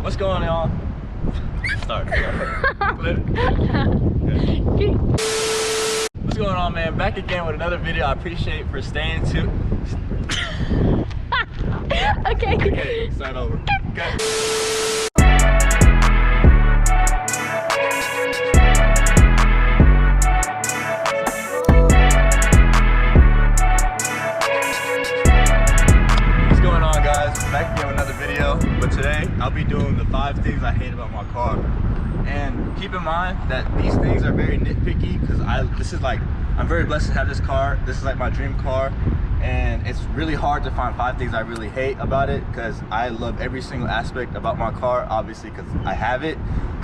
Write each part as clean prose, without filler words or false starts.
What's going on? Start. What's going on, man? Back again with another video. I appreciate for staying tuned. Okay, start over. Okay. Back again with another video, but today I'll be doing the 5 things I hate about my car. And keep in mind that these things are very nitpicky because I'm very blessed to have this car. This is like my dream car, and it's really hard to find 5 things I really hate about it because I love every single aspect about my car, obviously because I have it.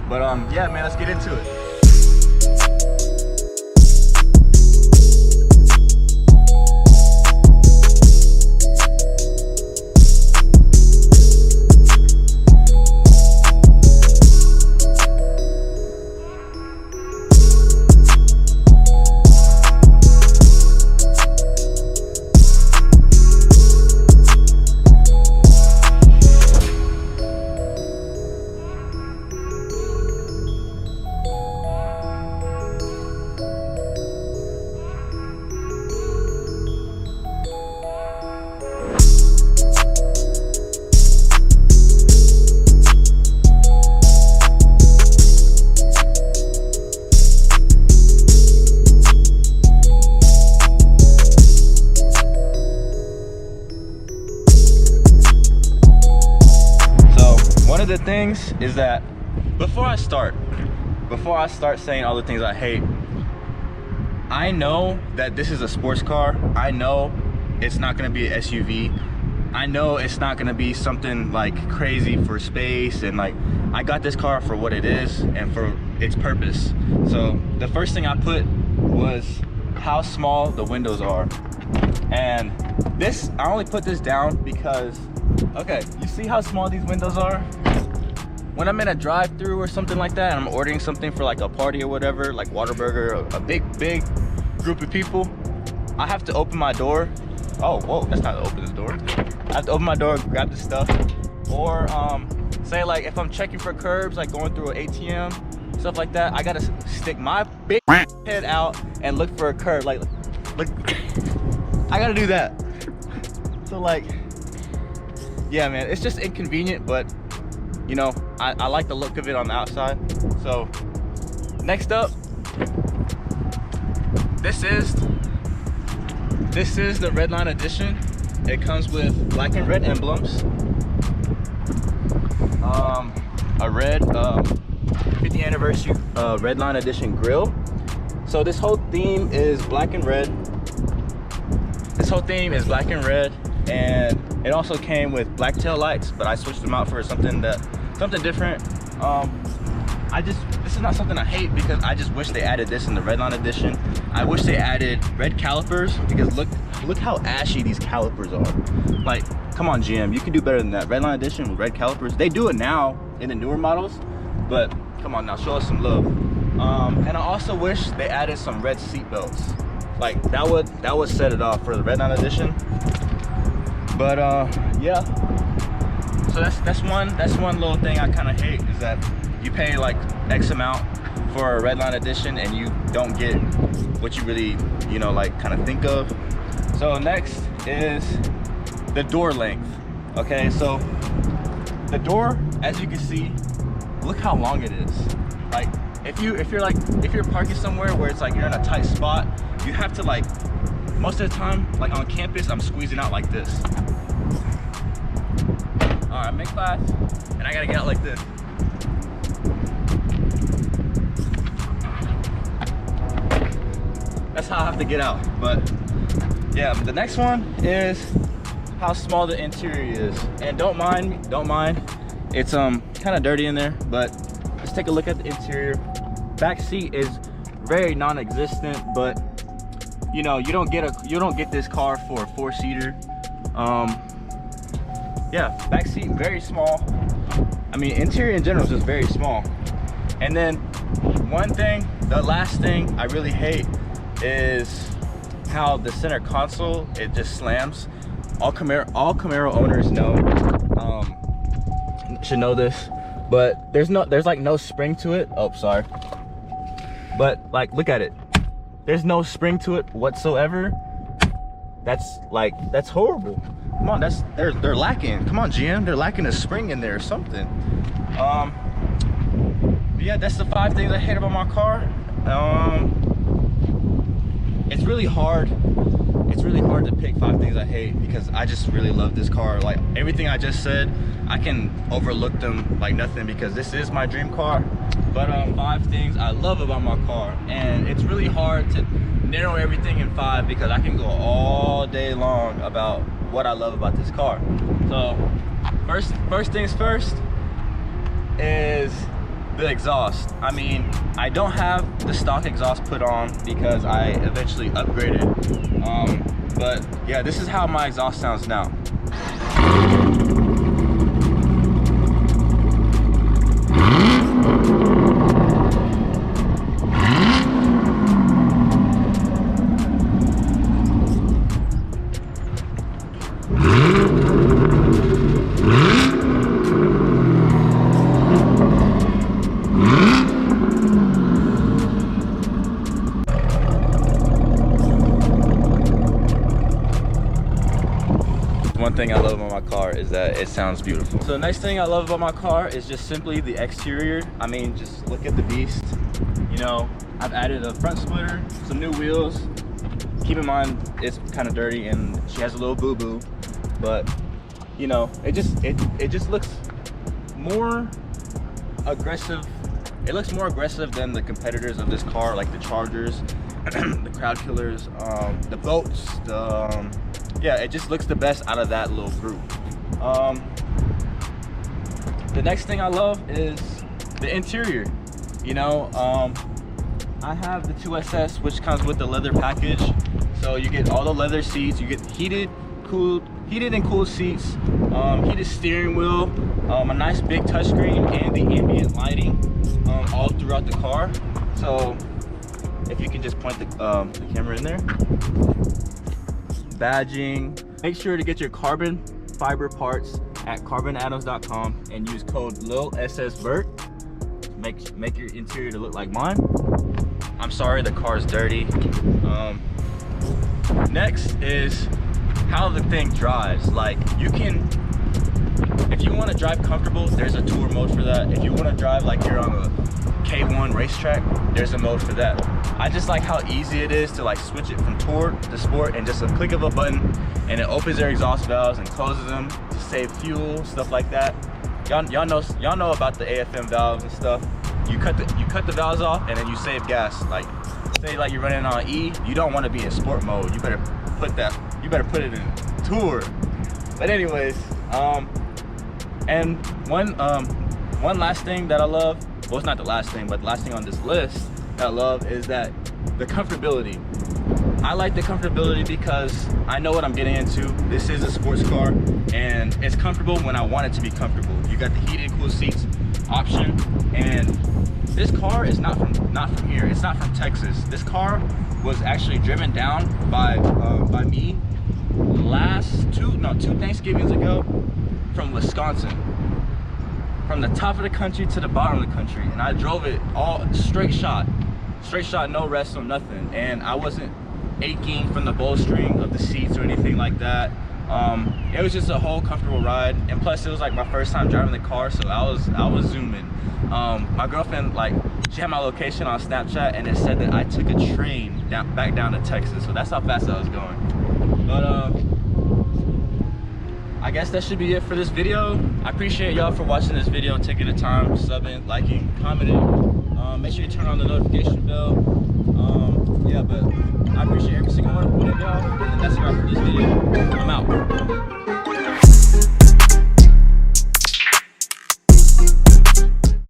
But yeah, man, let's get into it. The things is that before I start saying all the things I hate, I know that this is a sports car. I know it's not going to be an SUV. I know it's not going to be something like crazy for space, and like I got this car for what it is and for its purpose. So the first thing I put was how small the windows are, and this, I only put this down because, okay, you see how small these windows are? When I'm in a drive-through or something like that, and I'm ordering something for like a party or whatever, like Whataburger, a big group of people, I have to open my door. Oh, whoa, that's not open this door. I have to open my door, grab the stuff. Or say like if I'm checking for curbs, like going through an ATM, stuff like that, I gotta stick my big head out and look for a curb. Like, look, I gotta do that. So like, yeah, man, it's just inconvenient, but you know, I like the look of it on the outside. So next up, this is the Redline Edition. It comes with black and red emblems, a red 50th anniversary Redline Edition grille. So this whole theme is black and red. And it also came with black tail lights, but I switched them out for something different. This is not something I hate because I just wish they added this in the Redline Edition. I wish they added red calipers because look how ashy these calipers are. Like, come on GM, you can do better than that. Redline Edition with red calipers. They do it now in the newer models, but come on now, show us some love. And I also wish they added some red seat belts. Like that would set it off for the Redline Edition. But yeah, so that's one little thing I kind of hate, is that you pay like X amount for a Redline Edition and you don't get what you really, you know, like kind of think of. So next is the door length. Okay, so the door, as you can see, look how long it is. Like if you're parking somewhere where it's like you're in a tight spot, you have to, like, most of the time, like on campus, I'm squeezing out like this. All right, I'm in class, and I gotta get out like this. That's how I have to get out. But yeah, the next one is how small the interior is. And don't mind, it's kind of dirty in there, but let's take a look at the interior. Back seat is very non-existent, but you know, you don't get this car for a 4-seater. Yeah, back seat very small. I mean, interior in general is just very small. And then the last thing I really hate is how the center console, it just slams. All Camaro owners know, should know this. but there's like no spring to it. Oh, sorry. But like, look at it. There's no spring to it whatsoever. That's horrible. Come on, they're lacking. Come on, GM, they're lacking a spring in there or something. But yeah, that's the 5 things I hate about my car. It's really hard. It's really hard to pick 5 things I hate because I just really love this car. Like everything I just said, I can overlook them like nothing because this is my dream car. But 5 things I love about my car, and it's really hard to narrow everything in 5 because I can go all day long about what I love about this car. So first things first is the exhaust. I mean, I don't have the stock exhaust put on because I eventually upgraded. But yeah, this is how my exhaust sounds now. One thing I love about my car is that it sounds beautiful. So the next thing I love about my car is just simply the exterior. I mean, just look at the beast. You know, I've added a front splitter, some new wheels. Keep in mind, it's kind of dirty and she has a little boo-boo, but you know, it just looks more aggressive. It looks more aggressive than the competitors of this car, like the Chargers, the Crowd Killers, the Boats, yeah, it just looks the best out of that little group. The next thing I love is the interior. You know, I have the 2SS, which comes with the leather package. So you get all the leather seats, you get heated and cooled seats, heated steering wheel, a nice big touchscreen, and the ambient lighting all throughout the car. So if you can just point the camera in there. Badging. Make sure to get your carbon fiber parts at carbonatoms.com and use code LilSSBert. Make your interior to look like mine. I'm sorry the car is dirty. Next is how the thing drives. Like, you can, if you want to drive comfortable, there's a tour mode for that. If you want to drive like you're on a K1 racetrack, there's a mode for that. I just like how easy it is to like switch it from tour to sport and just a click of a button, and it opens their exhaust valves and closes them to save fuel, stuff like that. Y'all know about the AFM valves and stuff. You cut the valves off and then you save gas. Like, say like you're running on E, you don't want to be in sport mode. You better put it in tour. But anyways, and one last thing that I love, well, it's not the last thing, but the last thing on this list that I love is that the comfortability. I like the comfortability because I know what I'm getting into. This is a sports car and it's comfortable when I want it to be comfortable. You got the heated and cool seats option, and this car is not from here. It's not from Texas. This car was actually driven down by me two Thanksgivings ago from Wisconsin. From the top of the country to the bottom of the country, and I drove it all straight shot, no rest, no nothing, and I wasn't aching from the bowstring of the seats or anything like that. It was just a whole comfortable ride, and plus it was like my first time driving the car, so I was zooming. My girlfriend, like, she had my location on Snapchat, and it said that I took a train back down to Texas, so that's how fast I was going. But I guess that should be it for this video. I appreciate y'all for watching this video, taking the time, subbing, liking, commenting. Make sure you turn on the notification bell. Yeah, but I appreciate every single one of y'all. And that's it for this video. I'm out.